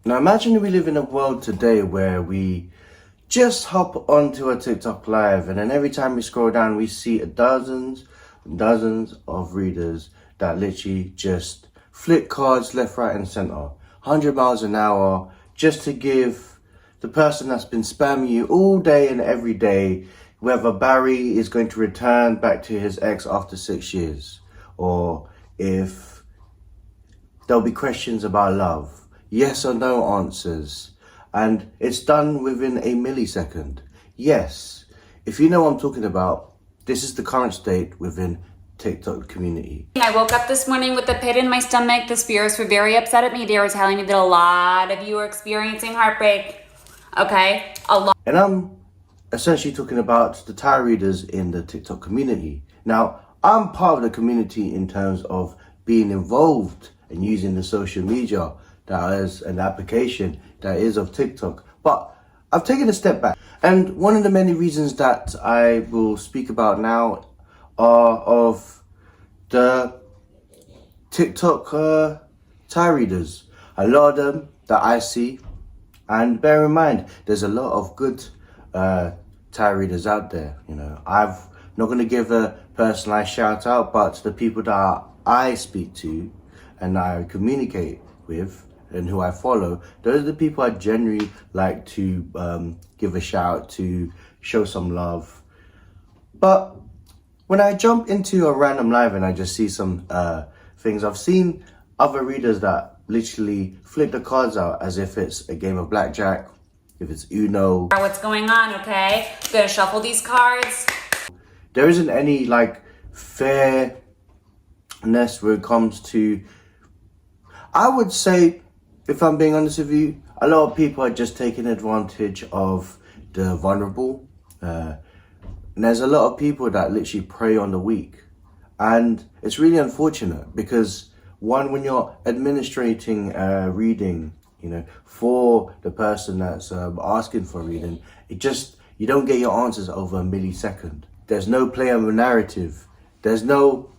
Now imagine we live in a world today where we just hop onto a TikTok live and then every time we scroll down we see dozens and dozens of readers that literally just flick cards left, right and center. 100 miles an hour just to give the person that's been spamming you all day and every day whether Barry is going to return back to his ex after 6 years, or if there'll be questions about love, yes or no answers, and it's done within a millisecond. Yes, if you know what I'm talking about, this is the current state within TikTok community. I woke up this morning with a pit in my stomach. The spirits were very upset at me. They were telling me that a lot of you are experiencing heartbreak. Okay? A lot. And I'm essentially talking about the tarot readers in the TikTok community. Now, I'm part of the community in terms of being involved and using the social media that is an application that is of TikTok. But I've taken a step back. And one of the many reasons that I will speak about now are of the TikTok tarot readers. A lot of them that I see. And bear in mind, there's a lot of good tarot readers out there. You know, I'm not going to give a personalized shout out, but the people that I speak to and I communicate with and who I follow, those are the people I generally like to give a shout out to, show some love. But when I jump into a random live and I just see some things, I've seen other readers that literally flip the cards out as if it's a game of blackjack, if it's Uno. What's going on, okay? I'm gonna shuffle these cards. There isn't any like fairness where it comes to, I would say, if I'm being honest with you, a lot of people are just taking advantage of the vulnerable. And there's a lot of people that literally prey on the weak. And it's really unfortunate because one, when you're administrating reading, you know, for the person that's asking for reading, you don't get your answers over a millisecond. There's no play of a narrative. There's no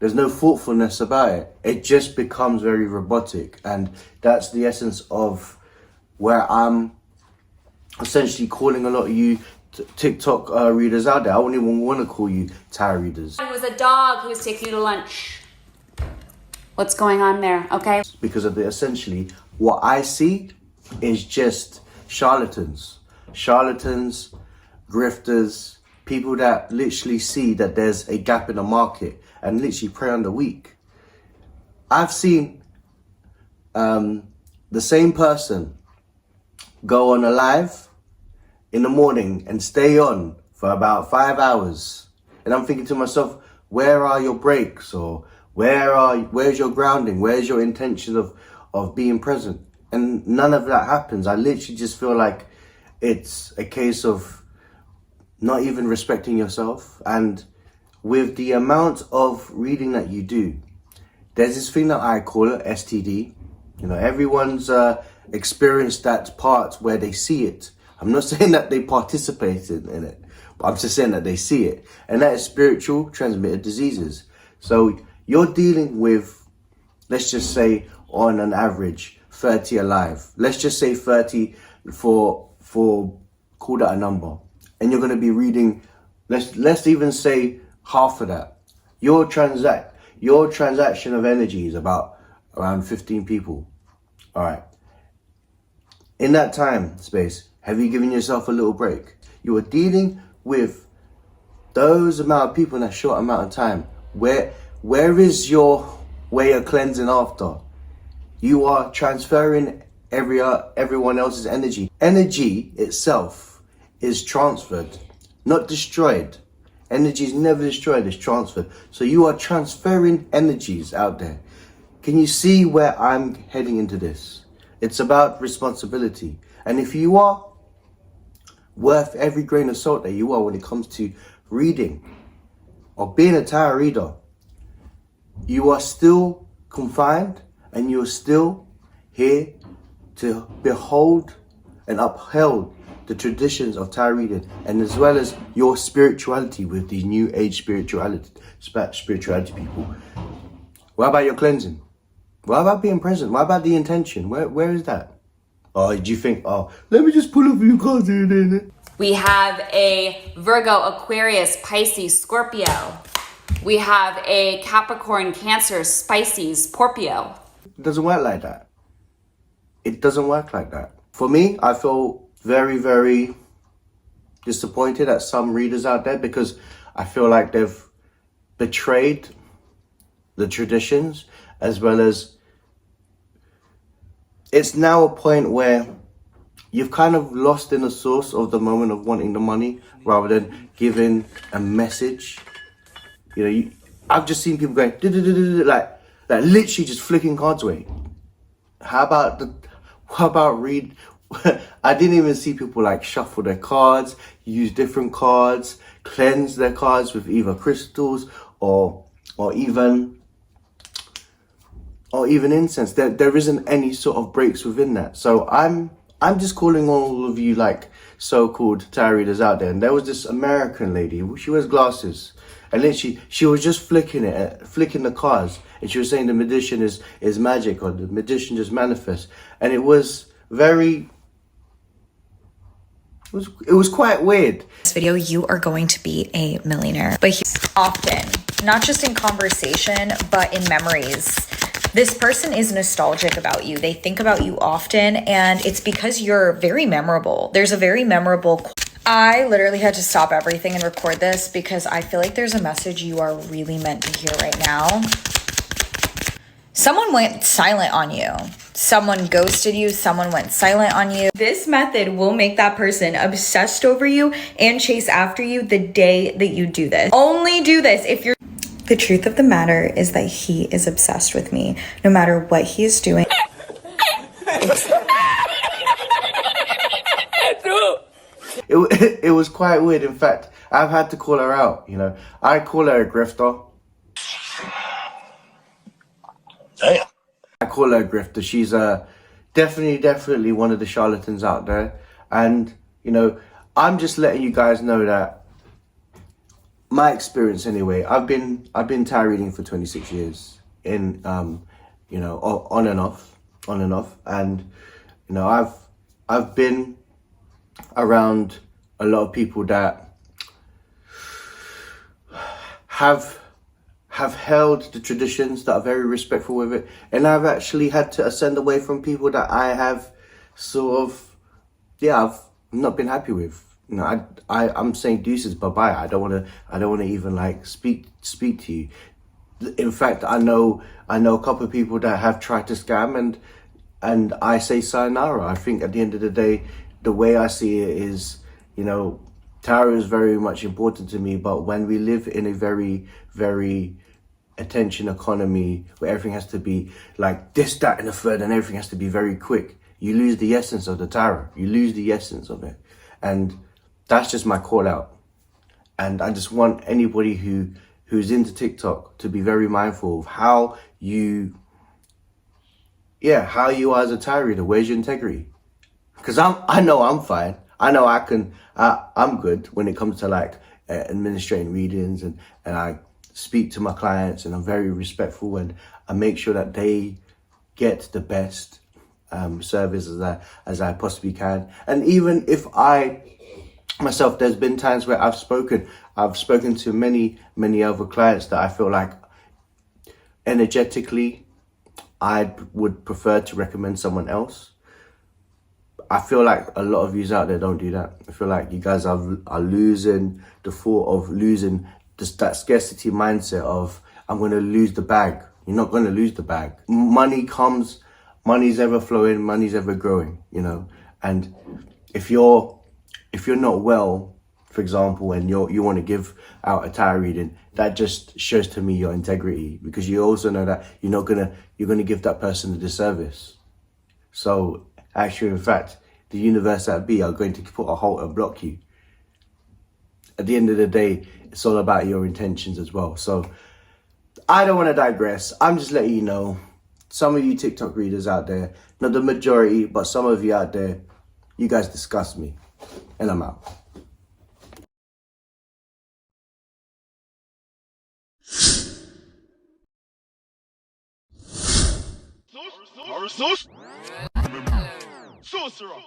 thoughtfulness about it. It just becomes very robotic. And that's the essence of where I'm essentially calling a lot of you TikTok readers out there. I wouldn't even want to call you tarot readers. It was a dog who was taking you to lunch. What's going on there, okay? Because of essentially what I see is just charlatans, grifters, people that literally see that there's a gap in the market and literally prey on the weak. I've seen the same person go on a live in the morning and stay on for about 5 hours. And I'm thinking to myself, where are your breaks? Or where's your grounding? Where's your intention of being present? And none of that happens. I literally just feel like it's a case of not even respecting yourself. And with the amount of reading that you do, there's this thing that I call it STD. You know, everyone's experienced that part where they see it. I'm not saying that they participated in it, but I'm just saying that they see it. And that is spiritual transmitted diseases. So you're dealing with, let's just say on an average, 30 alive. Let's just say 30 for call that a number. And you're going to be reading, let's even say half of that. Your transaction of energy is around 15 people. All right. In that time space, have you given yourself a little break? You are dealing with those amount of people in that short amount of time. Where is your way of cleansing after? You are transferring everyone else's energy. Energy itself is transferred, not destroyed. Energy is never destroyed, it's transferred. So you are transferring energies out there. Can you see where I'm heading into this? It's about responsibility. And if you are worth every grain of salt that you are when it comes to reading or being a tarot reader, you are still confined and you are still here to behold and uphold the traditions of tarot reading, and as well as your spirituality with these new age spirituality people. What about your cleansing? What about being present? What about the intention? Where is that? Or do you think, oh, let me just pull a few cards here and there? We have a Virgo, Aquarius, Pisces, Scorpio. We have a Capricorn, Cancer, Pisces, Scorpio. It doesn't work like that. It doesn't work like that. For me, I feel very, very disappointed at some readers out there because I feel like they've betrayed the traditions, as well as it's now a point where you've kind of lost in the source of the moment of wanting the money rather than giving a message. You know, I've just seen people going like literally just flicking cards away. How about read? I didn't even see people like shuffle their cards, use different cards, cleanse their cards with either crystals or even incense. There isn't any sort of breaks within that. So I'm just calling all of you like so-called tarot readers out there. And there was this American lady. She wears glasses, and literally she was just flicking the cards, and she was saying the magician is magic, or the magician just manifests. And it was very. It was quite weird. This video, you are going to be a millionaire. But he's often, not just in conversation, but in memories. This person is nostalgic about you. They think about you often, and it's because you're very memorable. There's a very memorable. I literally had to stop everything and record this because I feel like there's a message you are really meant to hear right now. Someone went silent on you. Someone ghosted you. Someone went silent on you. This method will make that person obsessed over you and chase after you the day that you do this. Only do this if you're... The truth of the matter is that he is obsessed with me, no matter what he is doing. It was quite weird. In fact, I've had to call her out. You know, I call her a grifter. Damn. I call her a grifter. She's definitely one of the charlatans out there. And, you know, I'm just letting you guys know that my experience anyway, I've been tarot reading for 26 years in, you know, on and off. And, you know, I've been around a lot of people that have held the traditions, that are very respectful with it, and I've actually had to ascend away from people that I have sort of, I've not been happy with. You know, I'm saying deuces, bye bye. I don't want to even like speak to you. In fact, I know a couple of people that have tried to scam, and I say sayonara. I think at the end of the day, the way I see it is, you know, tarot is very much important to me, but when we live in a very, very attention economy where everything has to be like this, that, and the third, and everything has to be very quick, you lose the essence of the tarot. You lose the essence of it. And that's just my call out. And I just want anybody who's into TikTok to be very mindful of how you are as a tarot reader. Where's your integrity? Because I know I'm fine. I know I'm good when it comes to like administrating readings, and I speak to my clients, and I'm very respectful, and I make sure that they get the best service as I possibly can. And even if I myself, there's been times where I've spoken to many other clients that I feel like energetically I would prefer to recommend someone else. I feel like a lot of yous out there don't do that. I feel like you guys are losing the thought of losing that scarcity mindset of, I'm going to lose the bag. You're not going to lose the bag. Money comes, money's ever flowing, money's ever growing, you know. And if you're not well, for example, and you want to give out a tarot reading, that just shows to me your integrity, because you also know that you're going to give that person a disservice. So actually, in fact, the universe that be are going to put a halt and block you. At the end of the day, it's all about your intentions as well. So I don't want to digress. I'm just letting you know, some of you TikTok readers out there, not the majority, but some of you out there, you guys disgust me. And I'm out. Sorcerer.